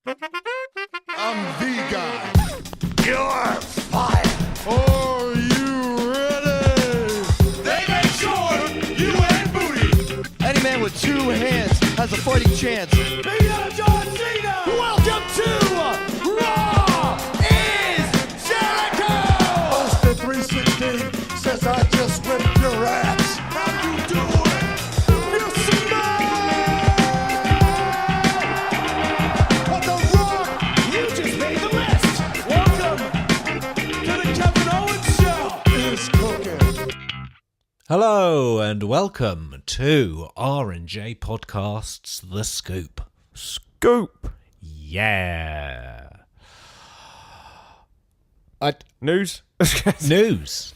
I'm the guy. You're fired. Are you ready? They make sure you ain't booty. Any man with two hands has a fighting chance. Be up John Cena. Welcome to Raw is Jericho! Austin 316 says I just whipped your ass. How you doing? You see What the Rock You just made the list. Welcome to the Kevin Owens Show. is cooking. Hello and welcome to R&J Podcast's The Scoop. Scoop. Yeah. News? News.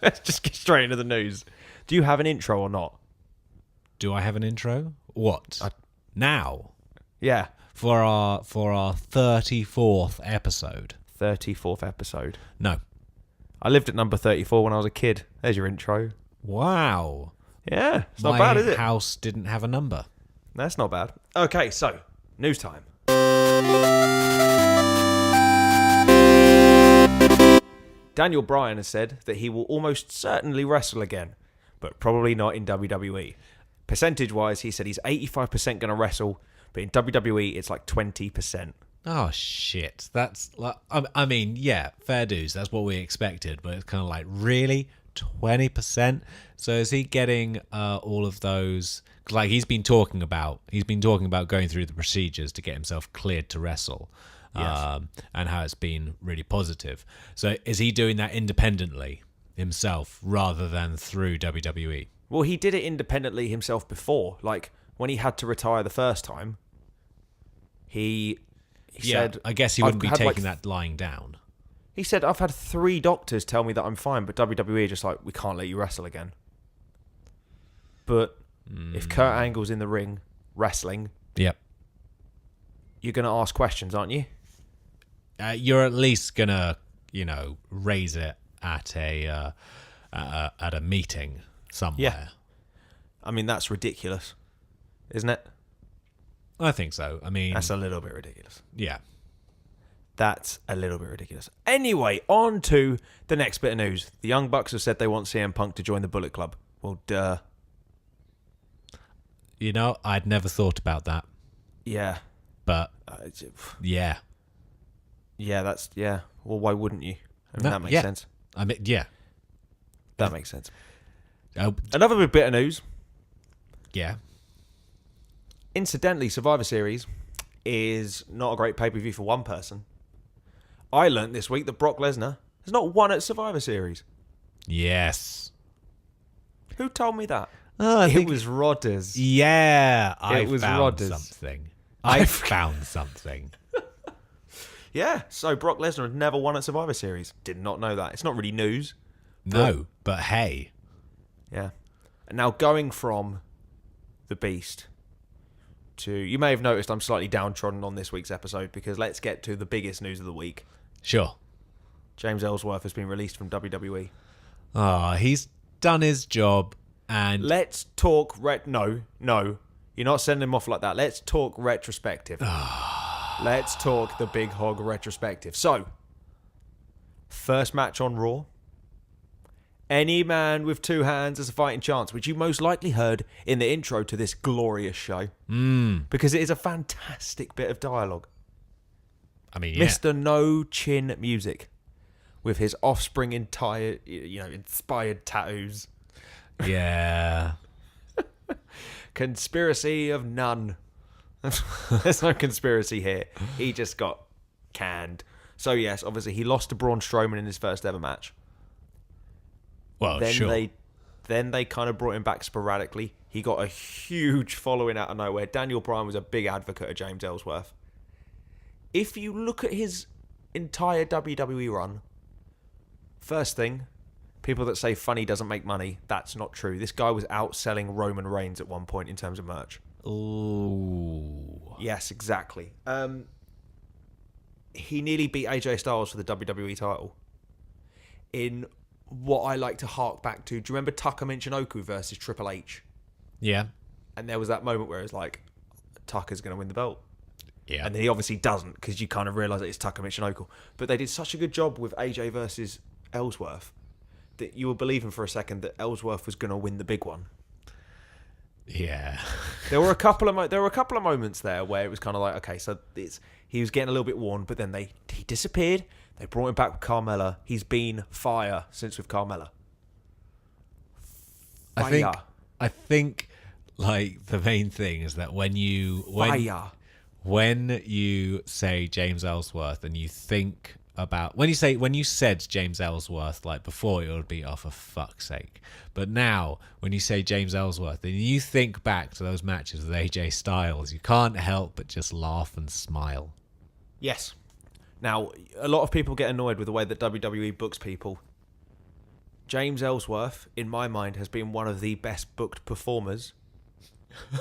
Let's just get straight into the news. Do you have an intro or not? Do I have an intro? What? Now? Yeah. For our 34th episode? 34th episode. No. I lived at number 34 when I was a kid. There's your intro. Wow. Yeah. It's not My bad, is it? house didn't have a number. That's not bad. Okay, so, news time. Daniel Bryan has said that he will almost certainly wrestle again, but probably not in WWE. Percentage-wise, he said he's 85% going to wrestle, but in WWE, it's like 20%. Oh, shit. That's like, I mean, yeah, fair dues. That's what we expected, but it's kind of like, really? 20%? So is he getting all of those? 'Cause like he's been talking about going through the procedures to get himself cleared to wrestle. Yes. And how it's been really positive. So is he doing that independently himself rather than through WWE? Well, he did it independently himself before. Like, when he had to retire the first time, he said... I guess he wouldn't be "I've had, taking like, that lying down. He said, I've had 3 doctors tell me that I'm fine, but WWE are just like, we can't let you wrestle again. But if Kurt Angle's in the ring wrestling, Yep. you're going to ask questions, aren't you? You're at least gonna, raise it at a meeting somewhere. Yeah. I mean, that's ridiculous, isn't it? I think so. I mean, That's a little bit ridiculous. yeah. That's a little bit ridiculous. Anyway, on to the next bit of news. The Young Bucks have said they want CM Punk to join the Bullet Club. Well, duh. I'd never thought about that, Yeah. but yeah. Yeah. Well, why wouldn't you? I mean, No, that makes yeah. sense. I mean, yeah. That makes sense. Oh, Another bit of news. yeah. Incidentally, Survivor Series is not a great pay-per-view for one person. I learnt this week that Brock Lesnar has not won at Survivor Series. Yes. Who told me that? I It think- was Rodders. Yeah. I was found Rodders. something. I found something. Yeah, so Brock Lesnar had never won at Survivor Series. Did not know that. It's not really news. No, but hey. Yeah. And now going from the Beast to... You may have noticed I'm slightly downtrodden on this week's episode because let's get to the biggest news of the week. Sure. James Ellsworth has been released from WWE. He's done his job and... Let's talk... No. You're not sending him off like that. Let's talk retrospective. Let's talk the Big Hog retrospective. So, first match on Raw. Any man with 2 hands has a fighting chance, which you most likely heard in the intro to this glorious show. Because it is a fantastic bit of dialogue. I mean, yeah. Mr. No Chin Music, with his offspring inspired tattoos. Yeah. Conspiracy of none. There's no conspiracy here. He just got canned. So yes, obviously he lost to Braun Strowman in his first ever match. Well, Then sure. they kind of brought him back sporadically. He got a huge following out of nowhere. Daniel Bryan was a big advocate of James Ellsworth. If you look at his entire WWE run, first thing, people that say funny doesn't make money, that's not true. This guy was outselling Roman Reigns at one point in terms of merch. Ooh. Yes, exactly. He nearly beat AJ Styles for the WWE title. In what I like to hark back to, do you remember Taka Michinoku versus Triple H? Yeah. And there was that moment where it was like, Tucker's going to win the belt. Yeah. And then he obviously doesn't, because you kind of realise that it's Tucker Michinoku. But they did such a good job with AJ versus Ellsworth that you were believing for a second that Ellsworth was going to win the big one. Yeah. There were a couple of moments there where it was kind of like, okay, so he was getting a little bit worn, but then he disappeared. They brought him back with Carmella. He's been fire since with Carmella. Fire. I think like the main thing is that when you say James Ellsworth and you think about when you said James Ellsworth, like before, it would be, oh, for fuck's sake. But now when you say James Ellsworth and you think back to those matches with AJ Styles, you can't help but just laugh and smile. Yes. Now, a lot of people get annoyed with the way that WWE books people. James Ellsworth, in my mind, has been one of the best booked performers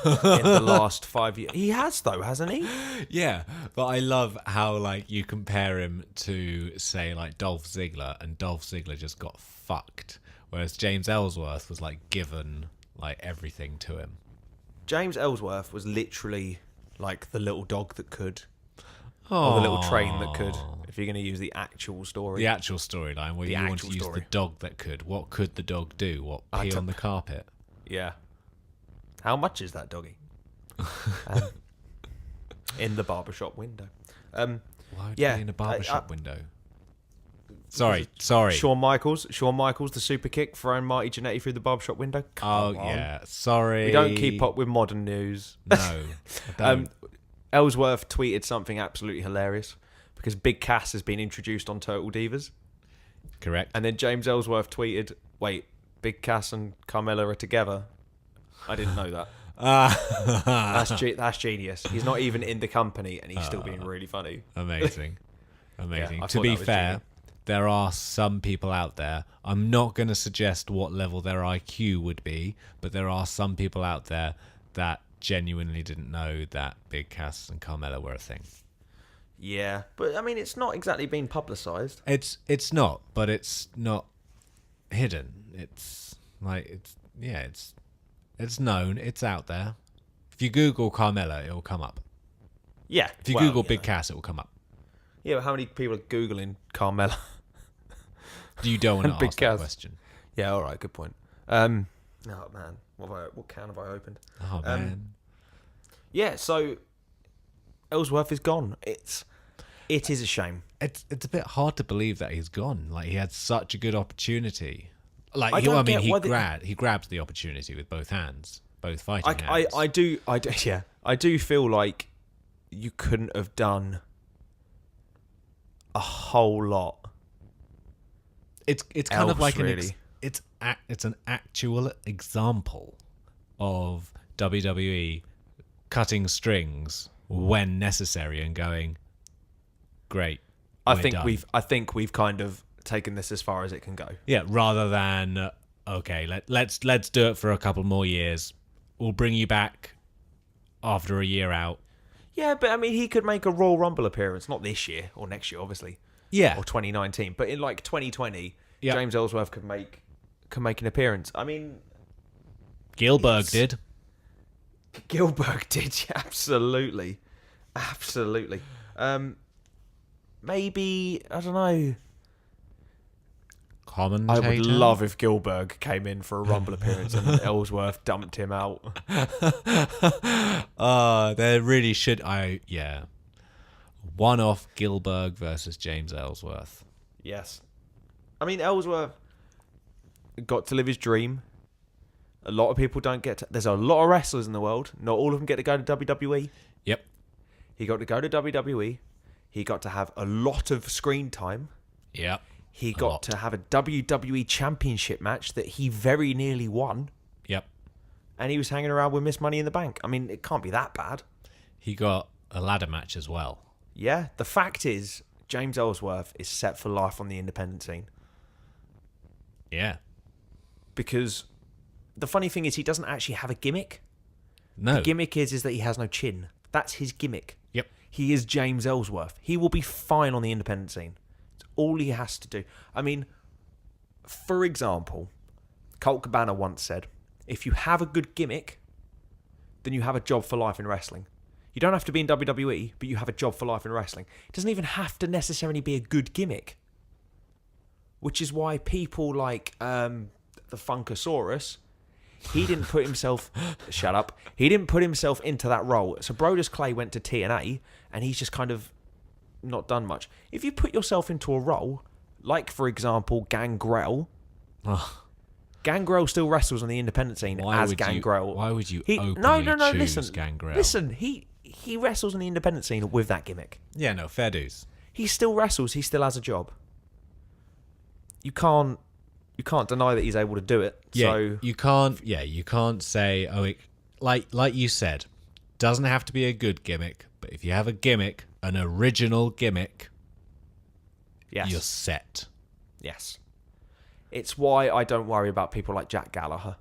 in the last 5 years. He has, though, hasn't he? Yeah, but I love how like you compare him to, say, like Dolph Ziggler, and Dolph Ziggler just got fucked, whereas James Ellsworth was like given like everything to him. James Ellsworth was literally like the little dog that could, or the little train that could, if you're going to use the actual story. The actual storyline where The you want actual to use story. the dog that could. What could the dog do? What, pee on the carpet? Yeah. How much is that doggy? In the barbershop window. Why would yeah, it be in a barbershop window? Sorry. Shawn Michaels, the super kick, throwing Marty Jannetty through the barbershop window. Come on. Yeah, sorry. We don't keep up with modern news. No, I don't. Ellsworth tweeted something absolutely hilarious because Big Cass has been introduced on Total Divas. Correct. And then James Ellsworth tweeted, wait, Big Cass and Carmella are together? I didn't know that. That's genius. He's not even in the company and he's still being really funny. Amazing. I To thought be that was fair, genius. there are some people out there. I'm not going to suggest what level their IQ would be, but there are some people out there that genuinely didn't know that Big Cass and Carmella were a thing. Yeah, but I mean, it's not exactly been publicised. It's not, but it's not hidden. It's known. It's out there. If you Google Carmella, it will come up. Yeah. If you Google Big Cass, it will come up. Yeah, but how many people are Googling Carmella? You don't want to Big ask that Cass. question. Yeah, all right, good point. Oh, man. What can have I opened? Oh, man. Yeah, so Ellsworth is gone. It is a shame. It's a bit hard to believe that he's gone. Like, he had such a good opportunity. Like, I don't get why he grabbed the opportunity with both hands, both fighting hands. I do feel like you couldn't have done a whole lot. It's kind of like really. it's an actual example of WWE cutting strings when necessary and going, great. I we're think done. we've kind of taken this as far as it can go. Yeah, rather than okay, let's do it for a couple more years. We'll bring you back after a year out. Yeah, but I mean, he could make a Royal Rumble appearance, not this year or next year, obviously. Yeah. Or 2019, but in like 2020, Yeah. James Ellsworth could make an appearance. I mean, Gilbert did. Gilbert did, yeah, absolutely. Maybe, I don't know. Commentator. I would love if Gilbert came in for a Rumble appearance and then Ellsworth dumped him out. There really should. One-off Gilbert versus James Ellsworth. Yes. I mean, Ellsworth got to live his dream. A lot of people don't get to... There's a lot of wrestlers in the world. Not all of them get to go to WWE. Yep. He got to go to WWE. He got to have a lot of screen time. Yep. He got to have a WWE Championship match that he very nearly won. Yep. And he was hanging around with Miss Money in the Bank. I mean, it can't be that bad. He got a ladder match as well. Yeah. The fact is, James Ellsworth is set for life on the independent scene. Yeah. Because the funny thing is, he doesn't actually have a gimmick. No. The gimmick is that he has no chin. That's his gimmick. Yep. He is James Ellsworth. He will be fine on the independent scene. It's all he has to do. I mean, for example, Colt Cabana once said, if you have a good gimmick, then you have a job for life in wrestling. You don't have to be in WWE, but you have a job for life in wrestling. It doesn't even have to necessarily be a good gimmick. Which is why people like the Funkasaurus, he didn't put himself... shut up. He didn't put himself into that role. So Brodus Clay went to TNA, and he's just kind of not done much. If you put yourself into a role, like, for example, Gangrel... Gangrel still wrestles on the independent scene as Gangrel. Why would you openly choose Gangrel? Listen, he wrestles on the independent scene with that gimmick. Yeah, no, fair dues. He still wrestles. He still has a job. You can't deny that he's able to do it. Yeah, So you can't say, like you said, doesn't have to be a good gimmick, but if you have a gimmick, an original gimmick, yes, you're set. yes. It's why I don't worry about people like Jack Gallagher,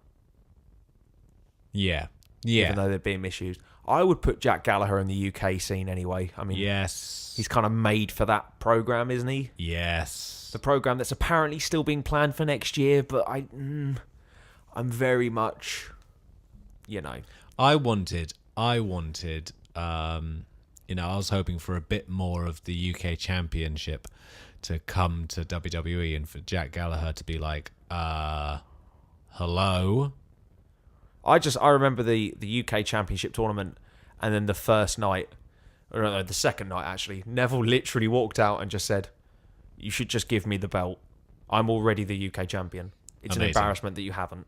Yeah. even though they're being misused. I would put Jack Gallagher in the UK scene anyway. I mean, Yes. he's kind of made for that program, isn't he? Yes. The program that's apparently still being planned for next year, but I'm very much, I wanted, I was hoping for a bit more of the UK Championship to come to WWE and for Jack Gallagher to be like, hello? I remember the UK Championship tournament, and then the first night, or no, the second night actually, Neville literally walked out and just said, "You should just give me the belt. I'm already the UK champion. It's Amazing. an embarrassment that you haven't."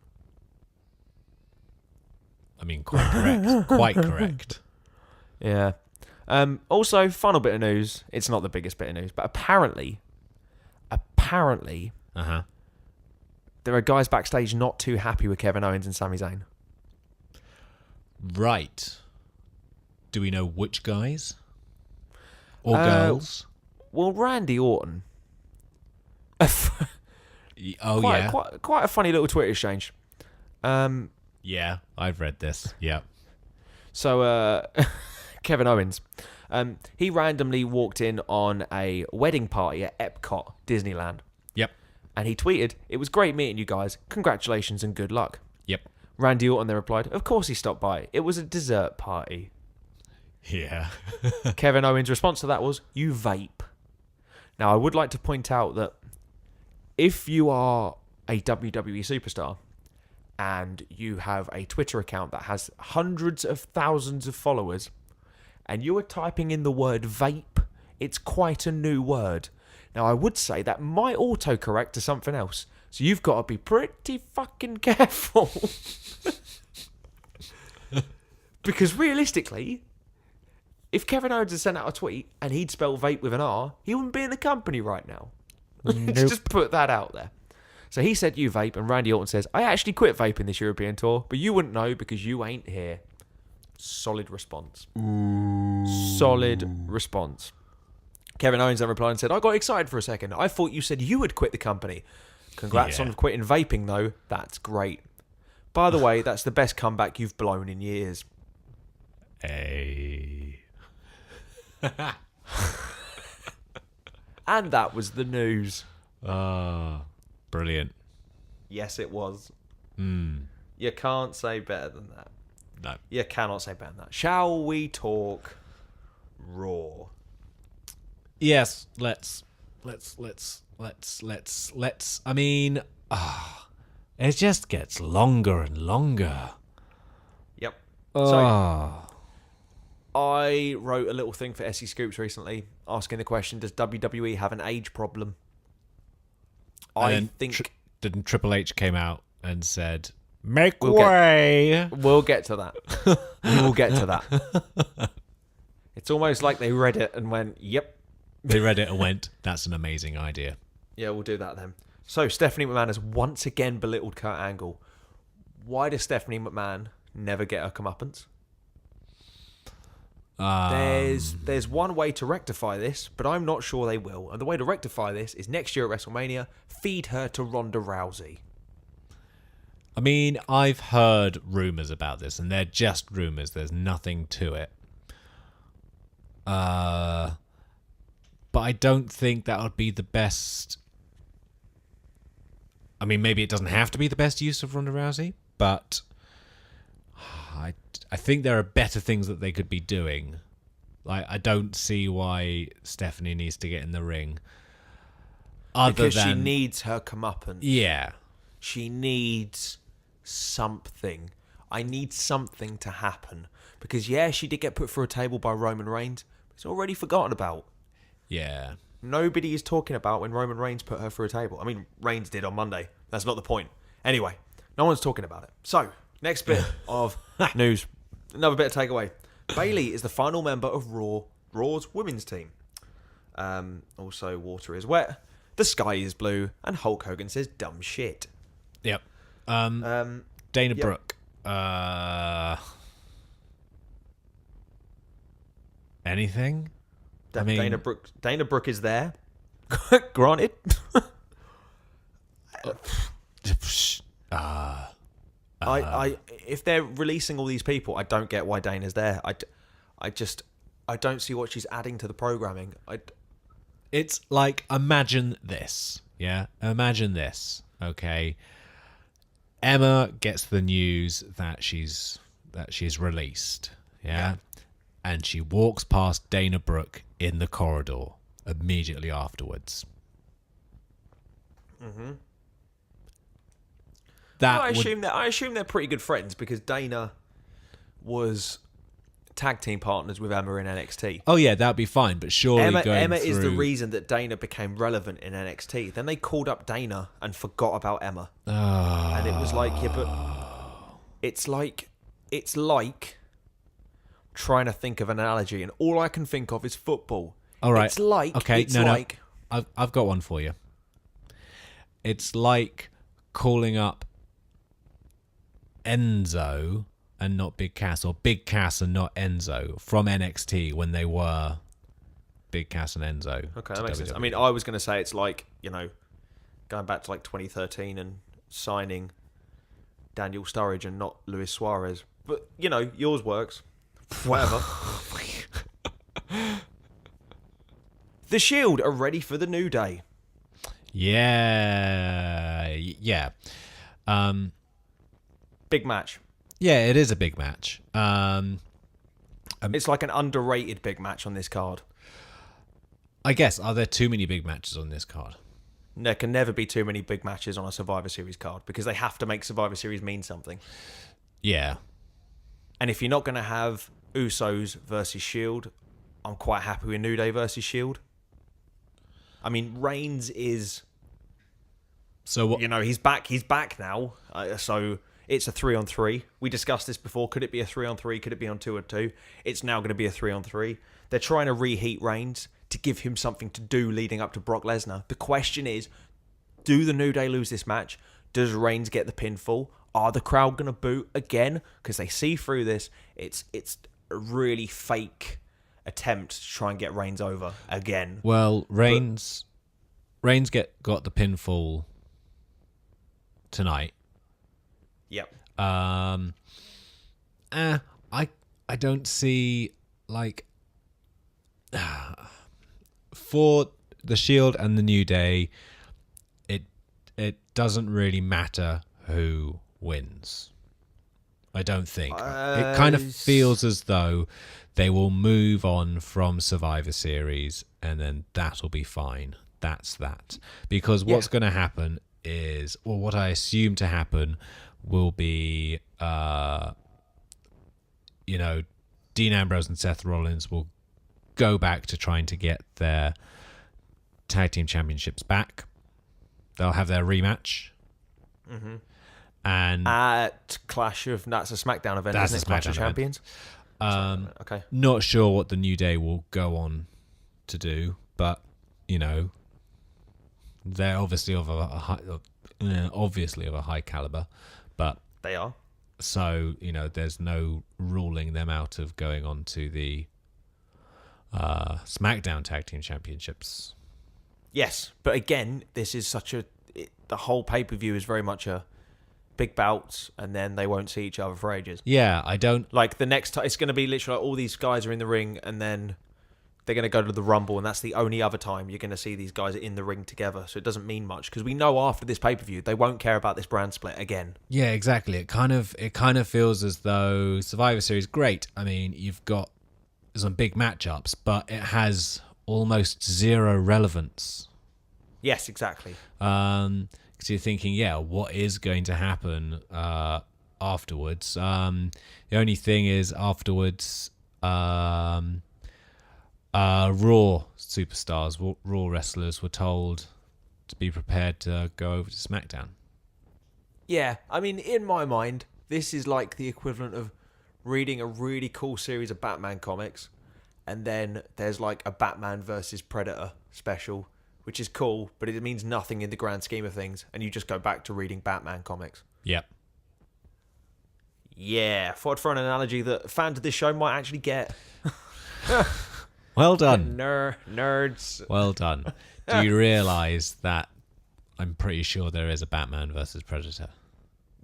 I mean, quite correct. Quite correct. Yeah. Also, final bit of news. It's not the biggest bit of news, but apparently, Uh-huh. there are guys backstage not too happy with Kevin Owens and Sami Zayn. Right. Do we know which guys? Or girls? Well, Randy Orton. Oh, yeah. Quite a funny little Twitter exchange. Yeah, I've read this. Yeah. So, Kevin Owens, he randomly walked in on a wedding party at Epcot, Disneyland. Yep. And he tweeted, "It was great meeting you guys. Congratulations and good luck." Yep. Randy Orton then replied, "Of course he stopped by. It was a dessert party." Yeah. Kevin Owens' response to that was, "You vape." Now, I would like to point out that if you are a WWE superstar and you have a Twitter account that has hundreds of thousands of followers and you are typing in the word vape, it's quite a new word. Now, I would say that might autocorrect to something else. So you've got to be pretty fucking careful. Because realistically, if Kevin Owens had sent out a tweet and he'd spell vape with an R, he wouldn't be in the company right now. Let's just put that out there. So he said, "You vape," and Randy Orton says, "I actually quit vaping this European tour, but you wouldn't know because you ain't here." Solid response. Solid response. Kevin Owens then replied and said, "I got excited for a second. I thought you said you had quit the company. Congrats Yeah. on quitting vaping, though. That's great. By the way, that's the best comeback you've blown in years." Hey. And that was the news. Ah, brilliant. Yes, it was. Hmm. You can't say better than that. No. You cannot say better than that. Shall we talk Raw? Yes, let's. I mean, it just gets longer and longer. Yep. Oh. I wrote a little thing for SE Scoops recently asking the question, does WWE have an age problem? I think... Didn't Triple H came out and said, "Make We'll get- way." We'll get to that. We will get to that. It's almost like they read it and went, "Yep." They read it and went, "That's an amazing idea." Yeah, we'll do that then. So, Stephanie McMahon has once again belittled Kurt Angle. Why does Stephanie McMahon never get her comeuppance? There's one way to rectify this, but I'm not sure they will. And the way to rectify this is next year at WrestleMania, feed her to Ronda Rousey. I mean, I've heard rumours about this, and they're just rumours. There's nothing to it. But I don't think that would be the best. I mean, maybe it doesn't have to be the best use of Ronda Rousey, but I think there are better things that they could be doing. Like, I don't see why Stephanie needs to get in the ring. Because she needs her comeuppance. Yeah. She needs something. I need something to happen. Because, yeah, she did get put through a table by Roman Reigns. But it's already forgotten about. Yeah. Nobody is talking about when Roman Reigns put her through a table. I mean, Reigns did on Monday. That's not the point. Anyway, no one's talking about it. So, next bit of news. Another bit of takeaway. Bayley is the final member of Raw's women's team. Also, water is wet. The sky is blue, and Hulk Hogan says dumb shit. Yep. Dana yep. Brooke. Anything? I mean, Dana Brooke is there. Granted. If they're releasing all these people, I don't get why Dana's there. I don't see what she's adding to the programming. It's like, imagine this. Yeah? Imagine this. Okay. Emma gets the news that she's released. Yeah? And she walks past Dana Brooke in the corridor immediately afterwards. Mm-hmm. I assume they're pretty good friends because Dana was tag team partners with Emma in NXT. Oh yeah, that'd be fine. But surely Emma is the reason that Dana became relevant in NXT. Then they called up Dana and forgot about Emma, and it was like, yeah, but it's like trying to think of an analogy, and all I can think of is football. All right, it's like I've got one for you. It's like calling up Enzo and not Big Cass, or Big Cass and not Enzo from NXT when they were Big Cass and Enzo. Okay, that makes sense. I mean, I was going to say it's like, going back to like 2013 and signing Daniel Sturridge and not Luis Suarez. But, yours works. Whatever. The Shield are ready for the New Day. Yeah. Big match. Yeah, it is a big match. It's like an underrated big match on this card. I guess, are there too many big matches on this card? There can never be too many big matches on a Survivor Series card because they have to make Survivor Series mean something. Yeah. And if you're not going to have Usos versus Shield, I'm quite happy with New Day versus Shield. I mean, Reigns is... So what? He's back now. So... It's a 3-on-3. We discussed this before. Could it be a 3-on-3? Could it be on 2-on-2? It's now going to be a 3-on-3. They're trying to reheat Reigns to give him something to do leading up to Brock Lesnar. The question is, do the New Day lose this match? Does Reigns get the pinfall? Are the crowd going to boo again? Because they see through this. It's a really fake attempt to try and get Reigns over again. Well, Reigns got the pinfall tonight. Yep. I don't see, like, for the Shield and the New Day, it doesn't really matter who wins. I don't think. It kind of feels as though they will move on from Survivor Series and then that'll be fine. That's that. Because what's going to happen is, or what I assume to happen will be, Dean Ambrose and Seth Rollins will go back to trying to get their tag team championships back. They'll have their rematch. Mm-hmm. And at Clash of... That's a SmackDown event, isn't it? Clash of Champions? Okay. Not sure what the New Day will go on to do, but, they're obviously of a high caliber. But they are. So, there's no ruling them out of going on to the SmackDown Tag Team Championships. Yes, but again, this is the whole pay-per-view is very much a big bouts, and then they won't see each other for ages. Yeah, I don't... Like, the next time, it's going to be literally like all these guys are in the ring, and then they're going to go to the Rumble, and that's the only other time you're going to see these guys in the ring together. So it doesn't mean much because we know after this pay-per-view they won't care about this brand split again. Yeah, exactly. It kind of feels as though Survivor Series, great. I mean, you've got some big matchups, but it has almost zero relevance. Yes, exactly. Because you're thinking, yeah, what is going to happen afterwards? The only thing is afterwards, Raw superstars, Raw wrestlers were told to be prepared to go over to SmackDown. Yeah, I mean, in my mind, this is like the equivalent of reading a really cool series of Batman comics, and then there's like a Batman versus Predator special, which is cool, but it means nothing in the grand scheme of things, and you just go back to reading Batman comics. Yep. Yeah, thought I'd throw an analogy that fans of this show might actually get. Well done. Nerds. Well done. Do you realise that I'm pretty sure there is a Batman versus Predator?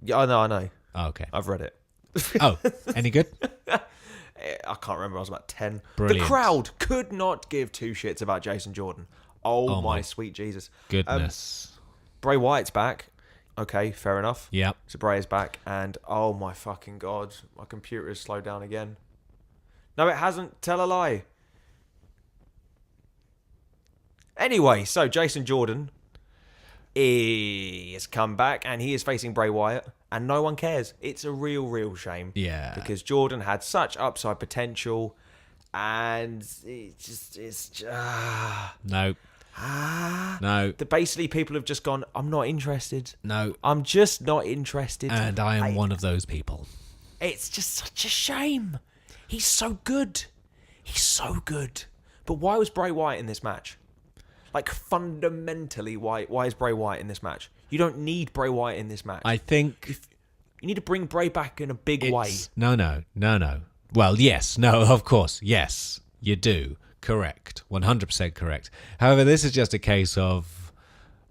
Yeah, I know. Oh, okay. I've read it. Oh, any good? I can't remember. I was about 10. Brilliant. The crowd could not give two shits about Jason Jordan. Oh Oh my my sweet Jesus. Goodness. Bray Wyatt's back. Okay, fair enough. Yep. So Bray is back, and oh my fucking God, my computer has slowed down again. No, it hasn't. Tell a lie. Anyway, so Jason Jordan is come back, and he is facing Bray Wyatt, and no one cares. It's a real shame. Yeah. Because Jordan had such upside potential, and it's No. No. basically people have just gone, I'm not interested. No. I'm just not interested. And I am one of those people. It's just such a shame. He's so good. He's so good. But why was Bray Wyatt in this match? Like, fundamentally, why is Bray Wyatt in this match? You don't need Bray Wyatt in this match. I think You need to bring Bray back in a big way. No. Well, yes. No, of course. Yes, you do. Correct. 100% correct. However, this is just a case of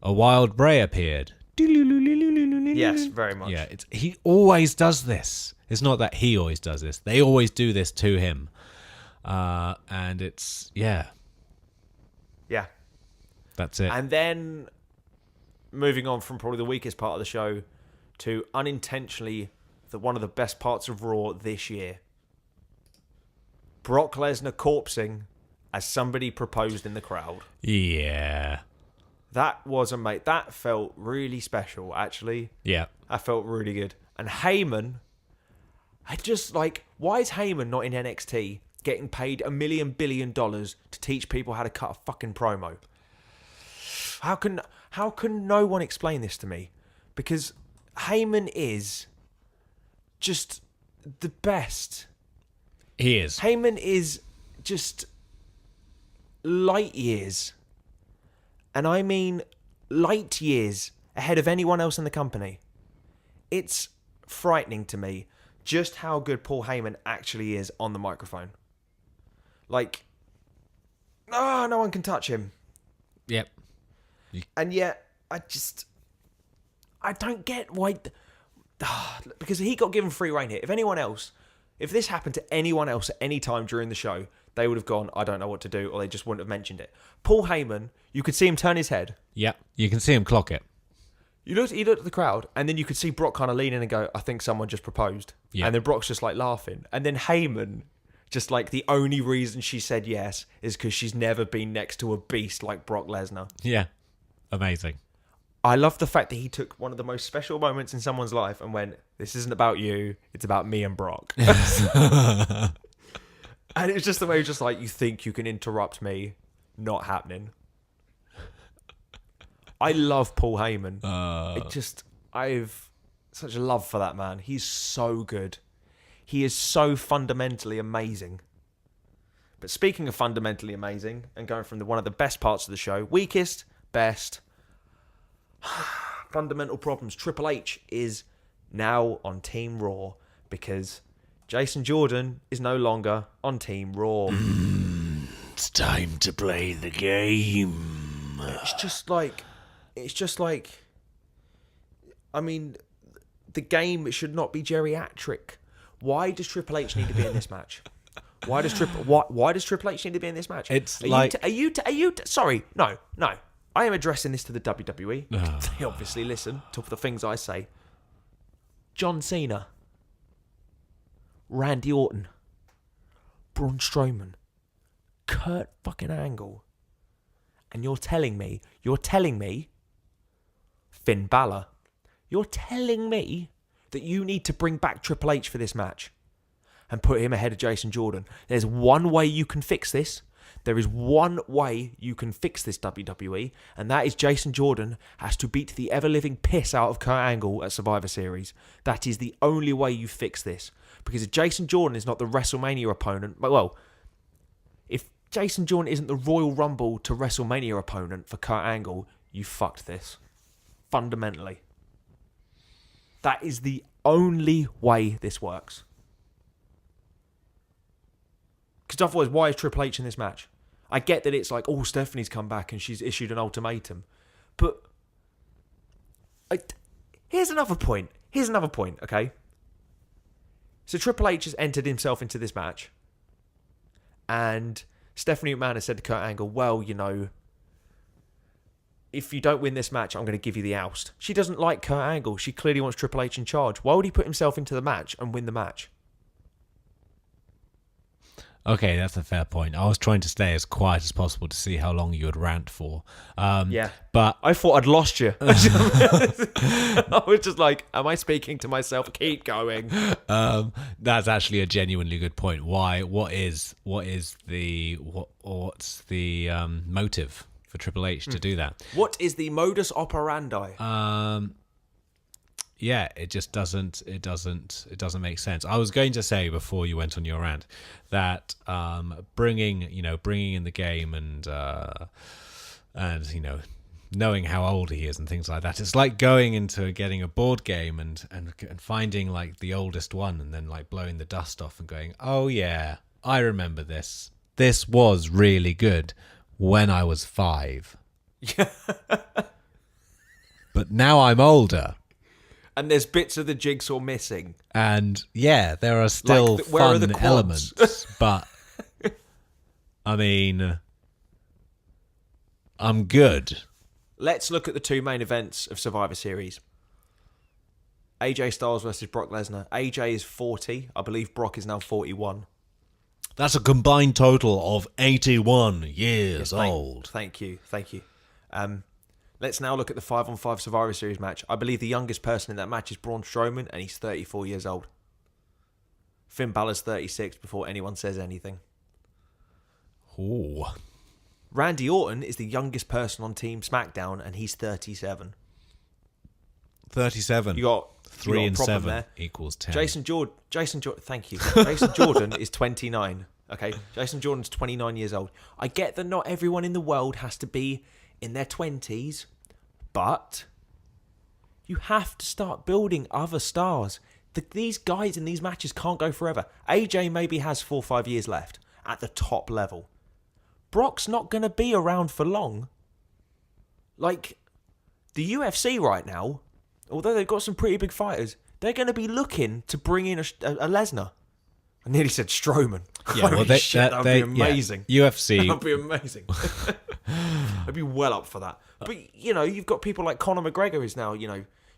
a wild Bray appeared. Yes, very much. Yeah, he always does this. It's not that he always does this. They always do this to him. And it's, yeah, Yeah. that's it. And then, moving on from probably the weakest part of the show to unintentionally one of the best parts of Raw this year. Brock Lesnar corpsing as somebody proposed in the crowd. Yeah. That was amazing. That felt really special, actually. Yeah. That felt really good. And Heyman, I just like, why is Heyman not in NXT getting paid $1 billion to teach people how to cut a fucking promo? How can no one explain this to me? Because Heyman is just the best. He is. Heyman is just light years, and I mean light years ahead of anyone else in the company. It's frightening to me just how good Paul Heyman actually is on the microphone. Like, no one can touch him. Yep. And yet, I don't get why. Because he got given free reign here. If this happened to anyone else at any time during the show, they would have gone, I don't know what to do, or they just wouldn't have mentioned it. Paul Heyman, you could see him turn his head. Yep. You can see him clock it. He looked at the crowd, and then you could see Brock kind of lean in and go, I think someone just proposed. Yeah. And then Brock's just like laughing. And then Heyman, just like the only reason she said yes is because she's never been next to a beast like Brock Lesnar. Yeah. Amazing. I love the fact that he took one of the most special moments in someone's life and went, this isn't about you, it's about me and Brock. And it was just the way he was just like, you think you can interrupt me? Not happening. I love Paul Heyman. I've such a love for that man. He's so good. He is so fundamentally amazing. But speaking of fundamentally amazing, and going from one of the best parts of the show, weakest, best, fundamental problems. Triple H is now on Team Raw because Jason Jordan is no longer on Team Raw. It's time to play the game. It's just like, I mean, the game should not be geriatric. Why does Triple H need to be in this match? Why does Triple H need to be in this match? It's Sorry, no. I am addressing this to the WWE. They obviously listen to the things I say. John Cena, Randy Orton, Braun Strowman, Kurt fucking Angle, and you're telling me, Finn Balor, you're telling me that you need to bring back Triple H for this match and put him ahead of Jason Jordan. There's one way you can fix this. There is one way you can fix this, WWE, and that is Jason Jordan has to beat the ever-living piss out of Kurt Angle at Survivor Series. That is the only way you fix this. Because if Jason Jordan is not the WrestleMania opponent, if Jason Jordan isn't the Royal Rumble to WrestleMania opponent for Kurt Angle, you fucked this. Fundamentally. That is the only way this works. Because otherwise, why is Triple H in this match? I get that it's like, Stephanie's come back and she's issued an ultimatum. But here's another point, okay? So Triple H has entered himself into this match. And Stephanie McMahon has said to Kurt Angle, well, if you don't win this match, I'm going to give you the oust. She doesn't like Kurt Angle. She clearly wants Triple H in charge. Why would he put himself into the match and win the match? Okay, that's a fair point. I was trying to stay as quiet as possible to see how long you would rant for. Yeah. But I thought I'd lost you. I was just like, am I speaking to myself? Keep going. That's actually a genuinely good point. Why? What's the motive for Triple H to do that? What is the modus operandi? Yeah, it just doesn't make sense. I was going to say before you went on your rant that bringing in the game and knowing how old he is and things like that. It's like going into getting a board game and finding like the oldest one and then like blowing the dust off and going, oh yeah, I remember this. This was really good when I was 5. But now I'm older. And there's bits of the jigsaw missing. And yeah, there are still fun elements. But I mean, I'm good. Let's look at the 2 main events of Survivor Series. AJ Styles versus Brock Lesnar. AJ is 40. I believe Brock is now 41. That's a combined total of 81 years old. Thank you. Let's now look at the 5-on-5 Survivor Series match. I believe the youngest person in that match is Braun Strowman, and he's 34 years old. Finn Balor's 36 before anyone says anything. Ooh. Randy Orton is the youngest person on Team SmackDown, and he's 37. 37. You got 3 and 7 there. equals 10. Jason Jordan. Thank you. Jason Jordan is 29. Okay, Jason Jordan's 29 years old. I get that not everyone in the world has to be in their 20s, but you have to start building other stars. These guys in these matches can't go forever. AJ maybe has 4 or 5 years left at the top level. Brock's not going to be around for long. Like, the UFC right now, although they've got some pretty big fighters, they're going to be looking to bring in a Lesnar. I nearly said Strowman. Yeah, well, that would be amazing. Yeah, UFC. That would be amazing. I'd be well up for that. But, you've got people like Conor McGregor is now,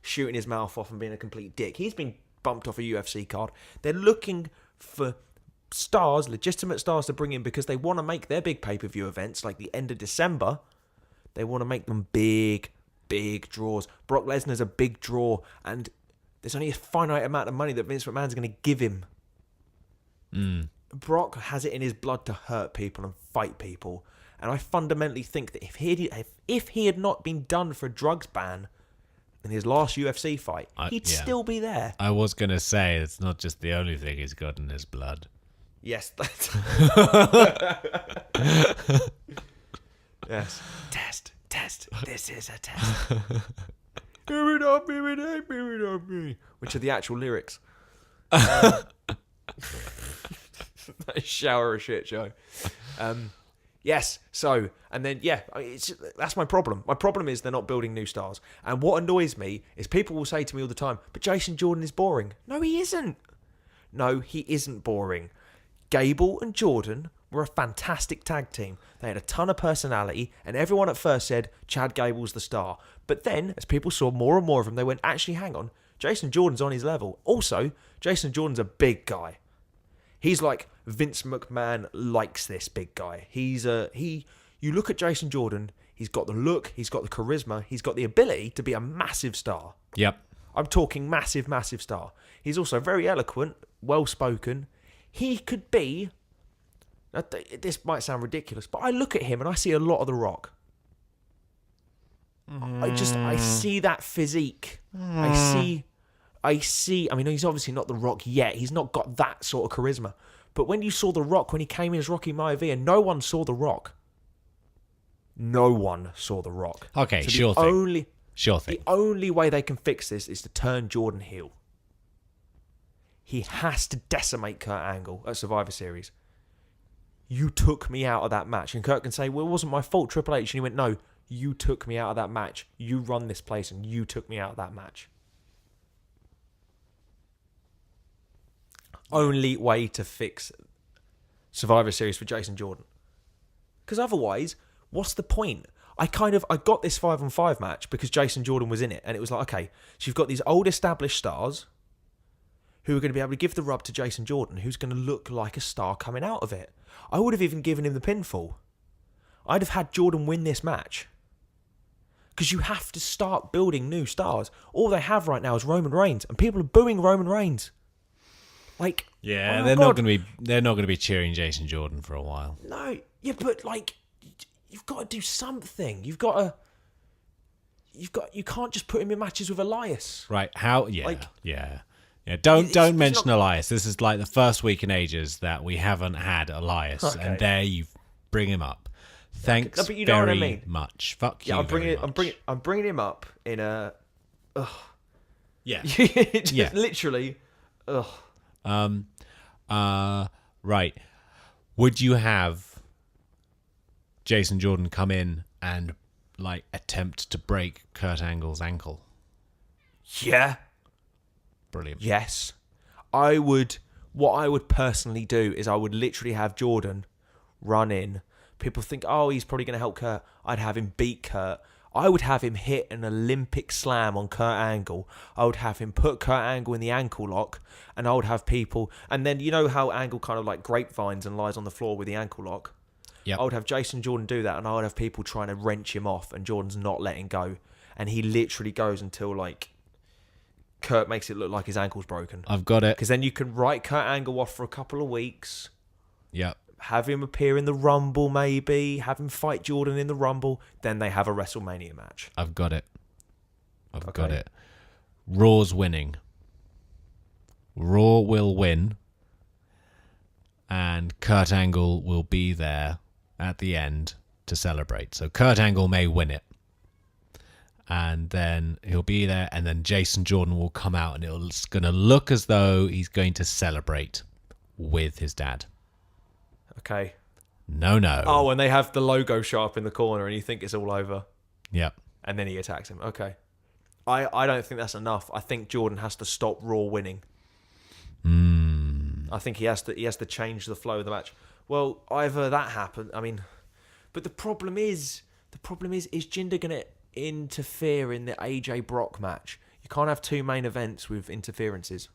shooting his mouth off and being a complete dick. He's been bumped off a UFC card. They're looking for stars, legitimate stars to bring in because they want to make their big pay-per-view events, like the end of December, they want to make them big, big draws. Brock Lesnar's a big draw, and there's only a finite amount of money that Vince McMahon's going to give him. Brock has it in his blood to hurt people and fight people. And I fundamentally think that if he had not been done for a drugs ban in his last UFC fight, he'd still be there. I was going to say, it's not just the only thing he's got in his blood. Yes. Yes. Test. This is a test. Bear it up, me. Which are the actual lyrics. Shower of shit show. Yes, so, and then, that's my problem. My problem is they're not building new stars. And what annoys me is people will say to me all the time, but Jason Jordan is boring. No, he isn't. No, he isn't boring. Gable and Jordan were a fantastic tag team. They had a ton of personality, and everyone at first said Chad Gable's the star. But then, as people saw more and more of him, they went, actually, hang on, Jason Jordan's on his level. Also, Jason Jordan's a big guy. He's like Vince McMahon likes this big guy. You look at Jason Jordan, he's got the look, he's got the charisma, he's got the ability to be a massive star. Yep. I'm talking massive, massive star. He's also very eloquent, well-spoken. He could be... This might sound ridiculous, but I look at him and I see a lot of The Rock. I see that physique. I see... I mean, he's obviously not The Rock yet. He's not got that sort of charisma. But when you saw The Rock, when he came in as Rocky Maivia, no one saw The Rock. No one saw The Rock. Okay, so sure thing. Sure thing. The only way they can fix this is to turn Jordan heel. He has to decimate Kurt Angle at Survivor Series. You took me out of that match. And Kurt can say, well, it wasn't my fault, Triple H. And he went, no, you took me out of that match. You run this place and you took me out of that match. Only way to fix Survivor Series for Jason Jordan. Because otherwise, what's the point? I got this 5-on-5 match because Jason Jordan was in it. And it was like, okay, so you've got these old established stars who are going to be able to give the rub to Jason Jordan, who's going to look like a star coming out of it. I would have even given him the pinfall. I'd have had Jordan win this match. Because you have to start building new stars. All they have right now is Roman Reigns, and people are booing Roman Reigns. Like, yeah, oh they're not going to be cheering Jason Jordan for a while. No, yeah, but like, you've got to do something. You can't just put him in matches with Elias. Right? How? Yeah, Like, yeah. Don't it's mention not... Elias. This is like the first week in ages that we haven't had Elias, Okay. and there you bring him up. Thanks No, but you know very what I mean. much. Fuck Yeah, you. I'm bringing him up in a. Yeah. Just Yeah. literally. Ugh. Right. Would you have Jason Jordan come in and like attempt to break Kurt Angle's ankle? Yeah. Brilliant. Yes. What I would personally do is I would literally have Jordan run in. People think, oh, he's probably going to help Kurt. I'd have him beat Kurt. I would have him hit an Olympic slam on Kurt Angle. I would have him put Kurt Angle in the ankle lock. And I would have people... And then you know how Angle kind of like grapevines and lies on the floor with the ankle lock? Yep. I would have Jason Jordan do that. And I would have people trying to wrench him off. And Jordan's not letting go. And he literally goes until like... Kurt makes it look like his ankle's broken. I've got it. Because then you can write Kurt Angle off for a couple of weeks. Yep. Have him appear in the Rumble, maybe. Have him fight Jordan in the Rumble. Then they have a WrestleMania match. I've got it. I've got it. Raw's winning. Raw will win. And Kurt Angle will be there at the end to celebrate. So Kurt Angle may win it. And then he'll be there. And then Jason Jordan will come out. And it's going to look as though he's going to celebrate with his dad. Okay. No. Oh, and they have the logo show up in the corner and you think it's all over. Yep. And then he attacks him. Okay. I don't think that's enough. I think Jordan has to stop Raw winning. I think he has to change the flow of the match. Well, either that happened. I mean, but the problem is Jinder going to interfere in the AJ Brock match? You can't have two main events with interferences.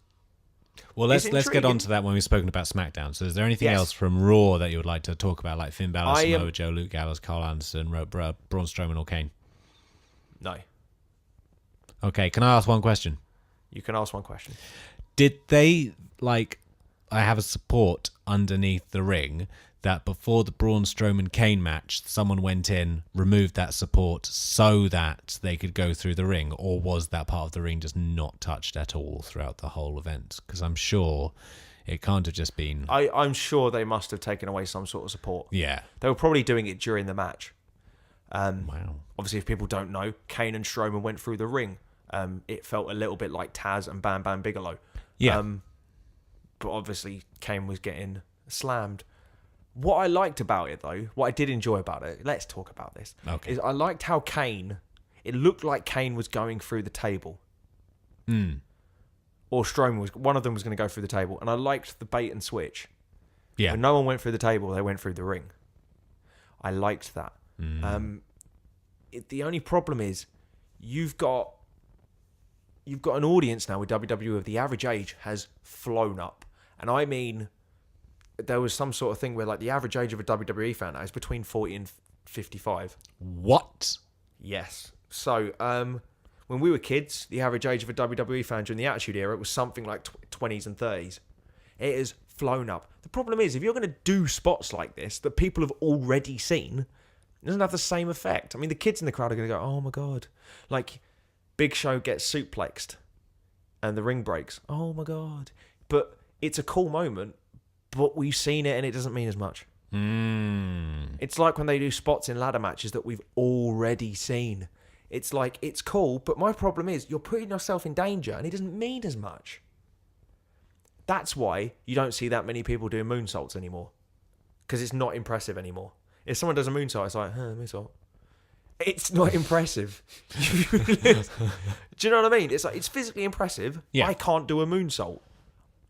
Well, let's get on to that when we've spoken about SmackDown. So is there anything else from Raw that you would like to talk about, like Finn Balor, Samoa Joe, Luke Gallows, Carl Anderson, Braun Strowman or Kane? No. Okay, can I ask one question? You can ask one question. Did they, like, I have a support underneath the ring that before the Braun Strowman-Kane match, someone went in, removed that support so that they could go through the ring? Or was that part of the ring just not touched at all throughout the whole event? Because I'm sure it can't have just been... I'm sure they must have taken away some sort of support. Yeah. They were probably doing it during the match. Wow. Obviously, if people don't know, Kane and Strowman went through the ring. It felt a little bit like Taz and Bam Bam Bigelow. Yeah. But obviously, Kane was getting slammed. What I liked about it, though, what I did enjoy about it, let's talk about this, is I liked how Kane, it looked like Kane was going through the table. Or Strowman one of them was going to go through the table. And I liked the bait and switch. Yeah. When no one went through the table, they went through the ring. I liked that. The only problem is you've got an audience now with WWE of the average age has flown up. And I mean, there was some sort of thing where like the average age of a WWE fan now is between 40 and 55. What? Yes. So, when we were kids, the average age of a WWE fan during the Attitude Era was something like 20s and 30s. It has flown up. The problem is, if you're going to do spots like this that people have already seen, it doesn't have the same effect. I mean, the kids in the crowd are going to go, oh my God. Like, Big Show gets suplexed and the ring breaks. Oh my God. But it's a cool moment, but we've seen it and it doesn't mean as much. It's like when they do spots in ladder matches that we've already seen. It's like, it's cool, but my problem is you're putting yourself in danger and it doesn't mean as much. That's why you don't see that many people doing moonsaults anymore. Because it's not impressive anymore. If someone does a moonsault, it's like, moonsault. It's not impressive. Do you know what I mean? It's like, it's physically impressive. Yeah. I can't do a moonsault.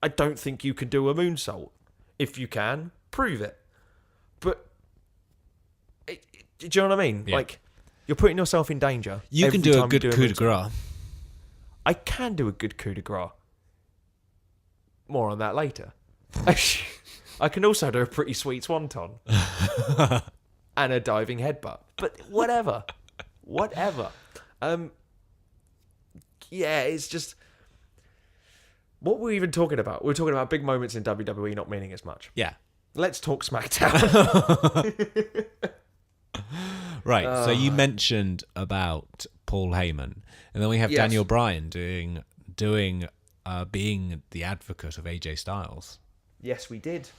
I don't think you can do a moonsault. If you can, prove it. But, do you know what I mean? Yeah. Like, you're putting yourself in danger. You can every do a time good you coup de moonsault. grace. I can do a good coup de grace. More on that later. I can also do a pretty sweet swanton. And a diving headbutt. But whatever. Yeah, it's just... What were we even talking about? We were talking about big moments in WWE not meaning as much. Yeah. Let's talk SmackDown. Right. So you mentioned about Paul Heyman, and then we have Yes. Daniel Bryan being the advocate of AJ Styles. Yes, we did.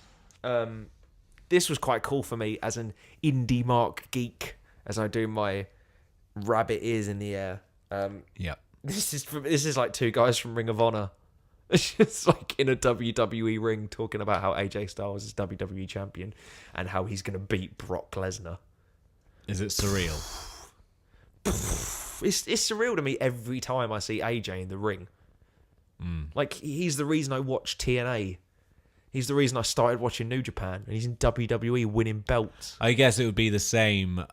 This was quite cool for me as an indie mark geek, as I do my rabbit ears in the air. Yep. This is like two guys from Ring of Honor. It's just like in a WWE ring talking about how AJ Styles is WWE champion and how he's going to beat Brock Lesnar. Is it surreal? It's surreal to me every time I see AJ in the ring. Like, he's the reason I watch TNA. He's the reason I started watching New Japan. And he's in WWE winning belts. I guess it would be the same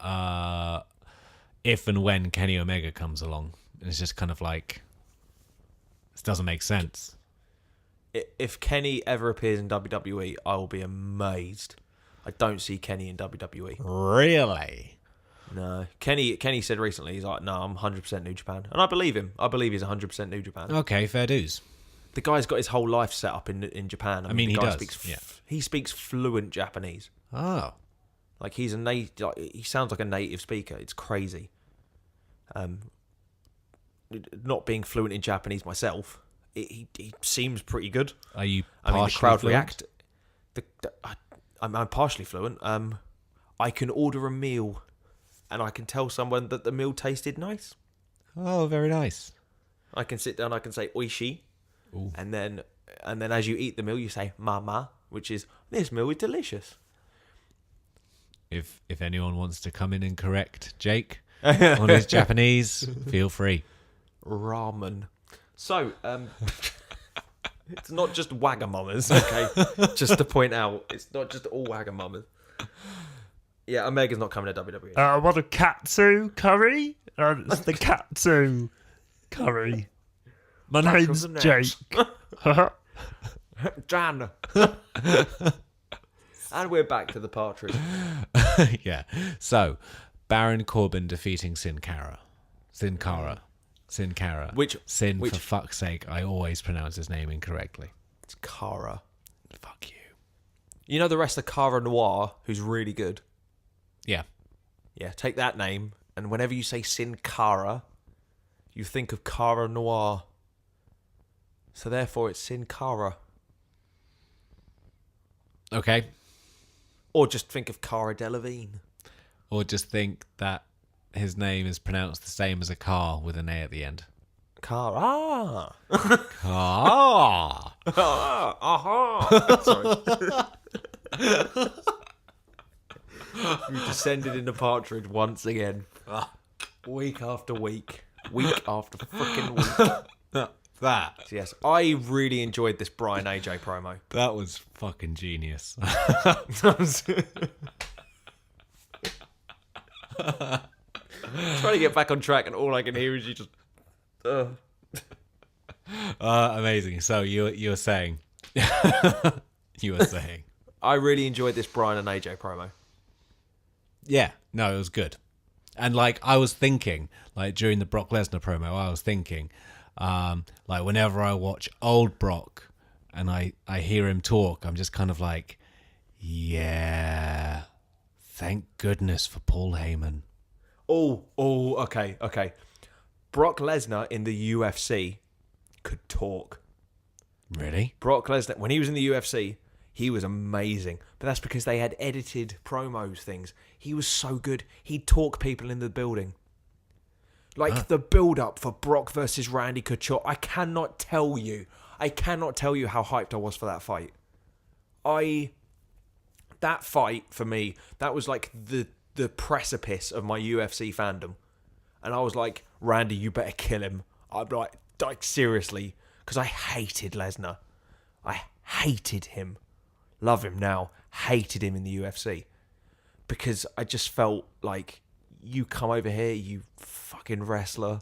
if and when Kenny Omega comes along. It's just kind of like, this doesn't make sense. If Kenny ever appears in WWE, I will be amazed. I don't see Kenny in WWE. Really? No. Kenny said recently, he's like, no, I'm 100% New Japan. And I believe him. I believe he's 100% New Japan. Okay, fair dues. The guy's got his whole life set up in Japan. I mean, the he guy does, He speaks fluent Japanese. Oh. Like, he's a native. Like, he sounds like a native speaker. It's crazy. Not being fluent in Japanese myself, he seems pretty good. Are you I mean, the partially crowd fluent? react. I'm partially fluent. I can order a meal, and I can tell someone that the meal tasted nice. Oh, very nice. I can sit down. I can say oishi, Ooh. and then as you eat the meal, you say mama, which is this meal is delicious. If anyone wants to come in and correct Jake on his Japanese, feel free. Ramen. So, it's not just Wagamamas, okay? Just to point out, it's not just all Wagamamas. Yeah, Omega's not coming to WWE. I want a katsu curry. It's the katsu curry. My name's of the Jake. Jan. And we're back to the partridge. Yeah. So, Baron Corbin defeating Sin Cara. Sin Cara. Which- for fuck's sake, I always pronounce his name incorrectly. It's Cara. Fuck you. You know the wrestler Cara Noir, who's really good? Yeah. Yeah, take that name, and whenever you say Sin Cara, you think of Cara Noir. So therefore, it's Sin Cara. Okay. Or just think of Cara Delevingne. Or just think that his name is pronounced the same as a car with an A at the end. Cara. Ah. Sorry. We've descended into partridge once again. Week after week. Week after freaking week. that? Yes, I really enjoyed this Brian AJ promo. That was fucking genius. Trying to get back on track, and all I can hear is you just. Amazing. So you were saying, you were saying, I really enjoyed this Brian and AJ promo. yeah, no, it was good. And like I was thinking, like during the Brock Lesnar promo, I was thinking, like whenever I watch old Brock and I hear him talk, I'm just kind of like, yeah, thank goodness for Paul Heyman. Oh, okay. Brock Lesnar in the UFC could talk. Really? Brock Lesnar, when he was in the UFC, he was amazing. But that's because they had edited promos, things. He was so good. He'd talk people in the building. Like the build-up for Brock versus Randy Couture. I cannot tell you how hyped I was for that fight. That fight, for me, that was like the precipice of my UFC fandom. And I was like, Randy, you better kill him. I'm like seriously, because I hated Lesnar. I hated him. Love him now. Hated him in the UFC. Because I just felt like, you come over here, you fucking wrestler.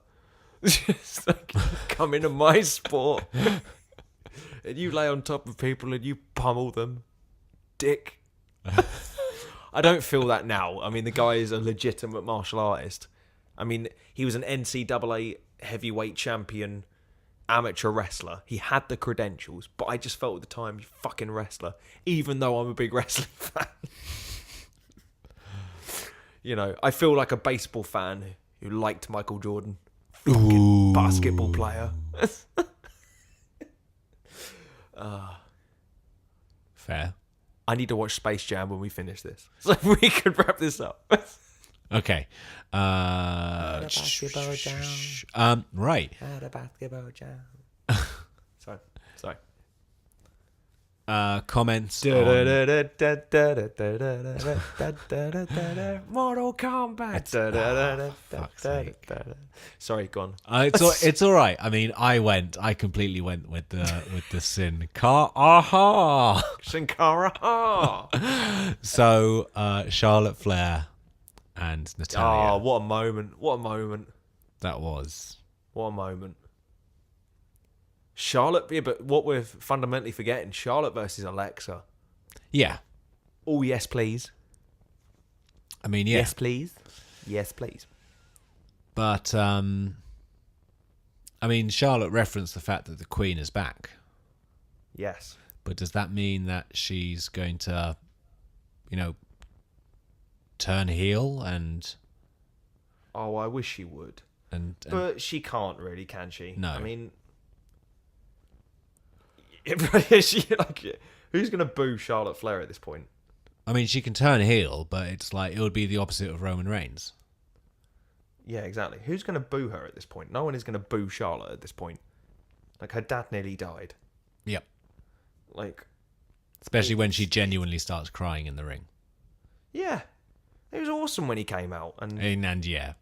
Just like, come into my sport. And you lay on top of people and you pummel them. Dick. I don't feel that now. I mean, the guy is a legitimate martial artist. I mean, he was an NCAA heavyweight champion amateur wrestler. He had the credentials, but I just felt at the time, you fucking wrestler, even though I'm a big wrestling fan. You know, I feel like a baseball fan who liked Michael Jordan. Fucking basketball player. Fair. I need to watch Space Jam when we finish this. So we can wrap this up. Okay. basketball jam. Right. At a basketball jam. Sorry. Comments. on- Mortal Kombat. fuck's sake. Sorry, go on. It's all right. I mean, I completely went with the Sin Cara. Aha. Sin Cara. So Charlotte Flair and Natalya. Oh, what a moment. That was. What a moment. Charlotte, yeah, but what we're fundamentally forgetting, Charlotte versus Alexa. Yeah. Oh, yes, please. I mean, yeah. Yes, please. Yes, please. But I mean, Charlotte referenced the fact that the Queen is back. Yes. But does that mean that she's going to, turn heel and Oh, I wish she would. and But she can't really, can she? No. I mean, who's going to boo Charlotte Flair at this point? I mean, she can turn heel, but it's like it would be the opposite of Roman Reigns. Yeah, exactly. Who's going to boo her at this point? No one is going to boo Charlotte at this point. Like, her dad nearly died. Yep. Like, Especially when she genuinely starts crying in the ring. yeah. It was awesome when he came out and And yeah,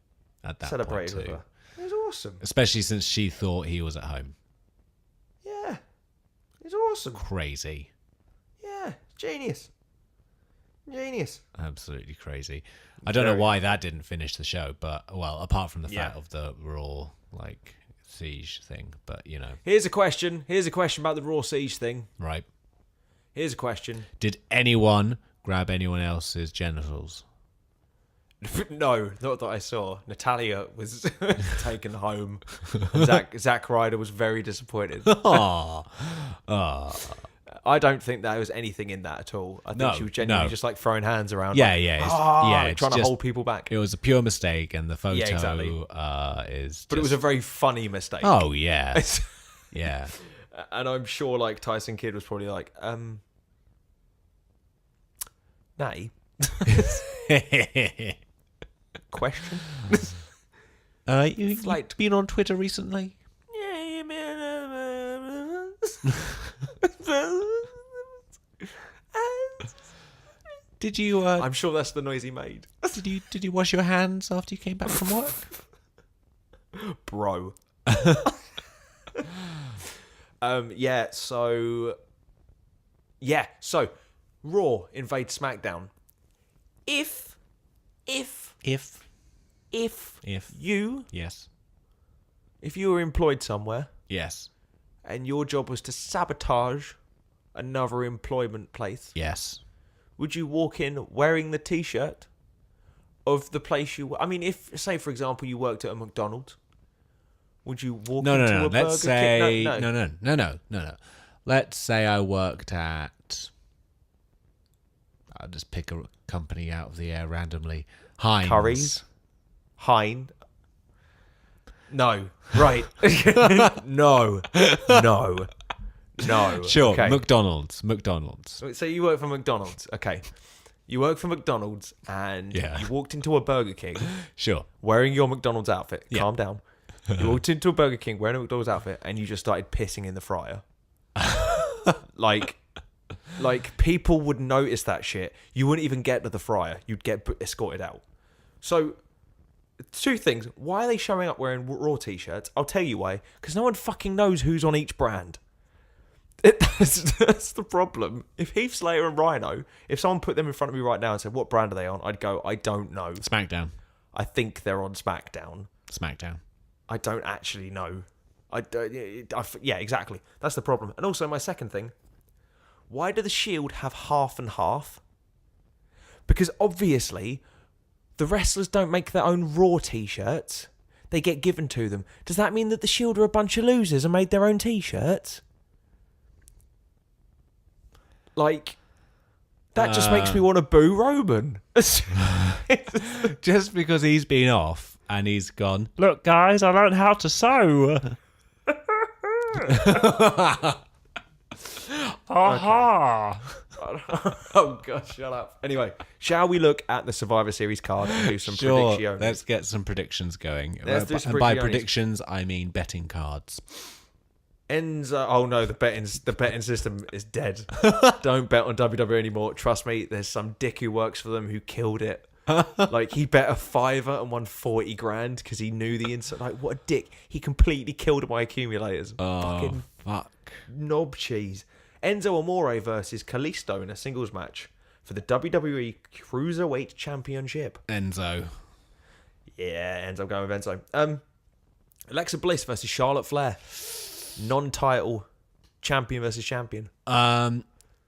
at that celebrated point with too. her. It was awesome. Especially since she thought he was at home. Yeah. It's awesome. Crazy. Yeah. Genius. Absolutely crazy. I don't know why that didn't finish the show, but, well, apart from the fact of the Raw, Siege thing, but, Here's a question about the Raw Siege thing. right. Here's a question. Did anyone grab anyone else's genitals? No, not that I saw. Natalya was taken home. Zack Ryder was very disappointed. Aww. I don't think there was anything in that at all. I think she was genuinely just like throwing hands around. Yeah, like, yeah. It's trying to just- hold people back. It was a pure mistake, and the photo Yeah, exactly. is But it was a very funny mistake. Oh, yeah. Yeah. And I'm sure like Tyson Kidd was probably like, Natty, question? You've been on Twitter recently? Did you I'm sure that's the noise he made. did you wash your hands after you came back from work? Bro. So Raw invade SmackDown. If you Yes. if you were employed somewhere Yes. and your job was to sabotage another employment place, Yes. would you walk in wearing the T-shirt of the place you? I mean, if say for example you worked at a McDonald's, would you walk No, into no, no. a Burger Let's say King? no. Let's say I worked at. I'll just pick a company out of the air randomly. Heinz. Curry's, Hein. No, right? no. Sure. Okay. McDonald's. So you work for McDonald's. Okay. You work for McDonald's and Yeah. you walked into a Burger King Sure. wearing your McDonald's outfit. Yeah. Calm down. You walked into a Burger King wearing a McDonald's outfit and you just started pissing in the fryer. like people would notice that shit. You wouldn't even get to the fryer. You'd get escorted out. So, two things. Why are they showing up wearing Raw t-shirts? I'll tell you why. Because no one fucking knows who's on each brand. That's the problem. If Heath Slater and Rhino, if someone put them in front of me right now and said, what brand are they on? I'd go, I don't know. SmackDown. I think they're on SmackDown. I I don't actually know. Yeah, exactly. That's the problem. And also, my second thing, why do the Shield have half and half? Because obviously, the wrestlers don't make their own Raw t-shirts. They get given to them. Does that mean that the Shield are a bunch of losers and made their own t-shirts? Like, that just makes me want to boo Roman. Just because he's been off and he's gone. Look, guys, I learned how to sew. Aha! Oh, gosh, shut up. Anyway, shall we look at the Survivor Series card and do some Sure, predictions? let's get some predictions going. Let's do some And by predictions. predictions, I mean betting cards. Enzo, oh no, the betting system is dead. Don't bet on WWE anymore. Trust me, there's some dick who works for them who killed it. Like, he bet a $5 and won 40 grand because he knew the inside. Like, what a dick. He completely killed my accumulators. Fucking Fuck. knob cheese. Enzo Amore versus Kalisto in a singles match for the WWE Cruiserweight Championship. Enzo. Yeah, Enzo, I'm going with Enzo. Alexa Bliss versus Charlotte Flair. Non-title champion versus champion.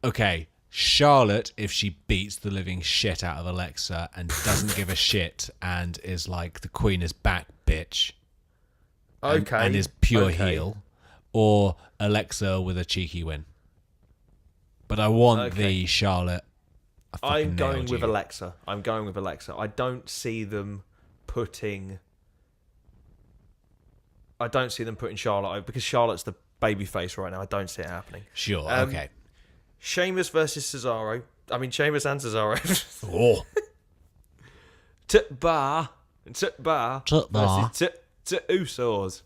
Okay. Charlotte, if she beats the living shit out of Alexa and doesn't give a shit and is like the queen is back bitch. Okay. And is pure okay. heel. Or Alexa with a cheeky win. But I want Okay. the Charlotte. I I'm fucking going nailed with you. Alexa. I don't see them putting Charlotte over because Charlotte's the babyface right now. I don't see it happening. Sure, okay. Sheamus versus Cesaro. I mean, Sheamus and Cesaro. Oh. T-Bar T-Bar. versus T-Usos.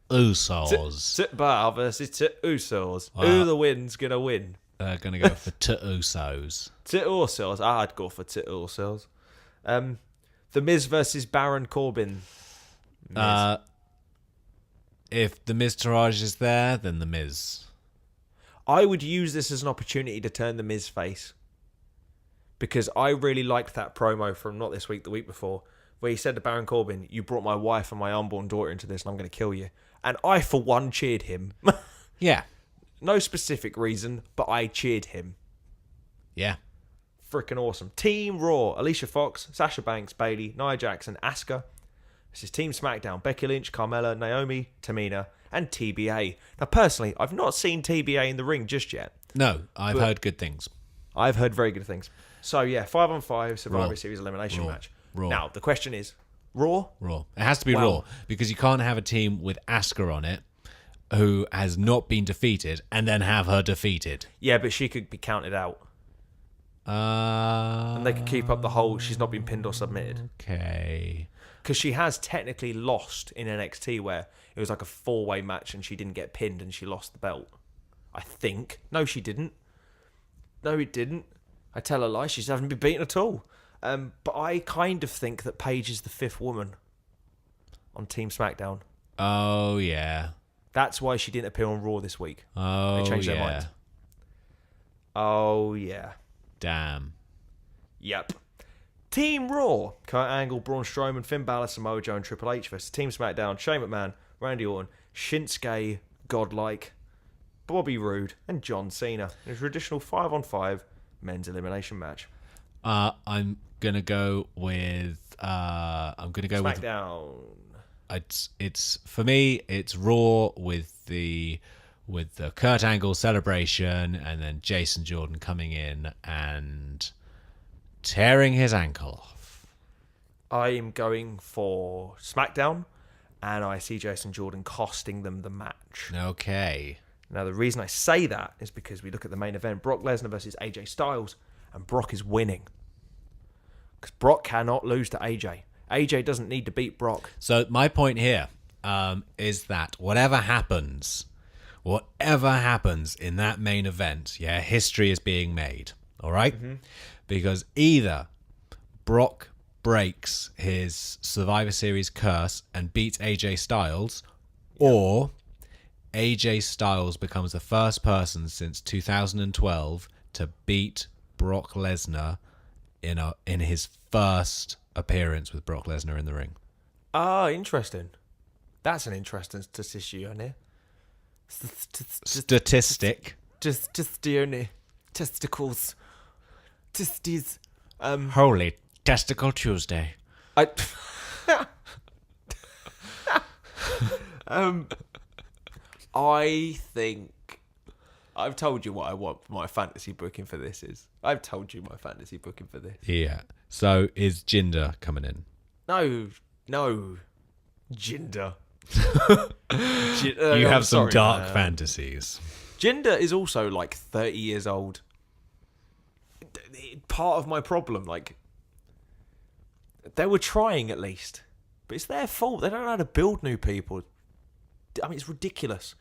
Usos. T-Bar versus T-Usos. Wow. Who the win's gonna win? They're going to go for Usos. T-Usos. I'd go for T-Usos. The Miz versus Baron Corbin. Miz. If the Miz Taraj is there, then the Miz. I would use this as an opportunity to turn the Miz face. Because I really liked that promo from not this week, the week before, where he said to Baron Corbin, you brought my wife and my unborn daughter into this and I'm going to kill you. And I, for one, cheered him. Yeah. No specific reason, but I cheered him. Yeah. Freaking awesome. Team Raw, Alicia Fox, Sasha Banks, Bayley, Nia Jackson, Asuka. This is Team SmackDown, Becky Lynch, Carmella, Naomi, Tamina, and TBA. Now, personally, I've not seen TBA in the ring just yet. No, I've heard good things. I've heard very good things. So, yeah, 5-on-5 Survivor Raw. Series elimination Raw. match. Raw. Now, the question is, Raw? Raw. It has to be Well- Raw because you can't have a team with Asuka on it who has not been defeated and then have her defeated. Yeah, but she could be counted out. And they could keep up the whole she's not been pinned or submitted. Okay. Because she has technically lost in NXT where it was like a 4-way match and she didn't get pinned and she lost the belt. I think. No, she didn't. No, it didn't. I tell a lie. She hasn't been beaten at all. But I kind of think that Paige is the 5th woman on Team SmackDown. Oh, yeah. That's why she didn't appear on Raw this week. Oh, They changed yeah. their mind. Oh, yeah. Damn. Yep. Team Raw. Kurt Angle, Braun Strowman, Finn Balor, Samoa Joe, and Triple H versus Team SmackDown, Shane McMahon, Randy Orton, Shinsuke, Godlike, Bobby Roode, and John Cena in a traditional 5-on-5 men's elimination match. I'm gonna go with. SmackDown. It's for me. It's Raw with the Kurt Angle celebration, and then Jason Jordan coming in and tearing his ankle off. I am going for SmackDown, and I see Jason Jordan costing them the match. Okay. Now, the reason I say that is because we look at the main event, Brock Lesnar versus AJ Styles, and Brock is winning. Because Brock cannot lose to AJ. AJ doesn't need to beat Brock. So my point here is that whatever happens in that main event, history is being made. All right? Because either Brock breaks his Survivor Series curse and beats AJ Styles, or AJ Styles becomes the first person since 2012 to beat Brock Lesnar in his first appearance with Brock Lesnar in the ring. Ah, interesting. That's an interesting statistic on here. Statistic. Just the only testicles. Testes. Holy Testicle Tuesday. I I think I've told you what I want my fantasy booking for this is. I've told you my fantasy booking for this. Yeah. So is Jinder coming in? No, Jinder. You have some dark fantasies. Jinder is also like 30 years old. Part of my problem, like, they were trying at least, but it's their fault. They don't know how to build new people. I mean, it's ridiculous.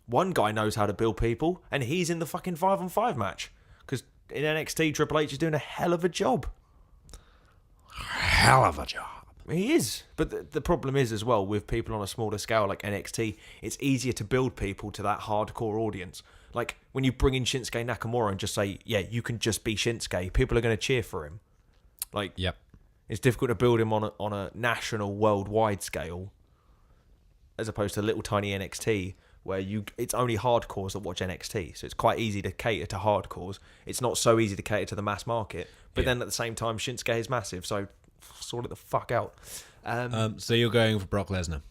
One guy knows how to build people, and he's in the fucking 5-on-5 match. Because in NXT, Triple H is doing a hell of a job. Hell of a job. He is. But the problem is as well, with people on a smaller scale like NXT, it's easier to build people to that hardcore audience. Like, when you bring in Shinsuke Nakamura and just say, yeah, you can just be Shinsuke, people are going to cheer for him. Like, Yep. it's difficult to build him on a national, worldwide scale, as opposed to little tiny NXT, where it's only hardcores that watch NXT. So it's quite easy to cater to hardcores. It's not so easy to cater to the mass market. But then at the same time, Shinsuke is massive, so sort it the fuck out. So you're going for Brock Lesnar.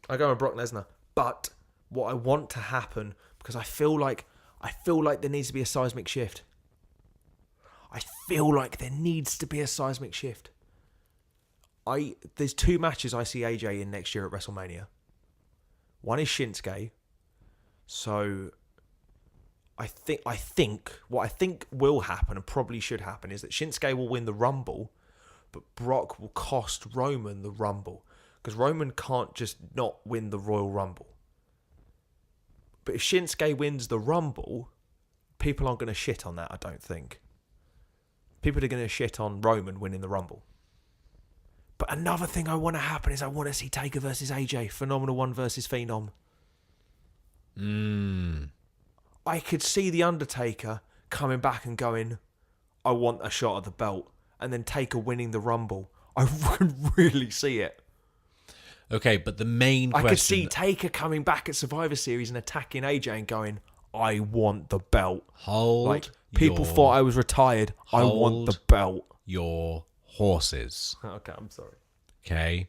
I go with Brock Lesnar. But what I want to happen, because I feel like there needs to be a seismic shift. I feel like there needs to be a seismic shift. There's 2 matches I see AJ in next year at WrestleMania. One is Shinsuke. So I think what I think will happen and probably should happen is that Shinsuke will win the Rumble, but Brock will cost Roman the Rumble, because Roman can't just not win the Royal Rumble. But if Shinsuke wins the Rumble, people aren't going to shit on that, I don't think. People are going to shit on Roman winning the Rumble. But another thing I want to happen is I want to see Taker versus AJ, Phenomenal One versus Phenom. I could see The Undertaker coming back and going, I want a shot at the belt, and then Taker winning the Rumble. I could really see it. Okay, but the main question... I could see Taker coming back at Survivor Series and attacking AJ and going, I want the belt. People thought I was retired. I want the belt. Your horses. Okay, I'm sorry. Okay?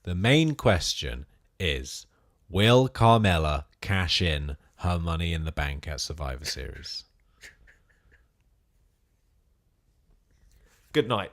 The main question is, will Carmella cash in her Money in the Bank at Survivor Series? Good night.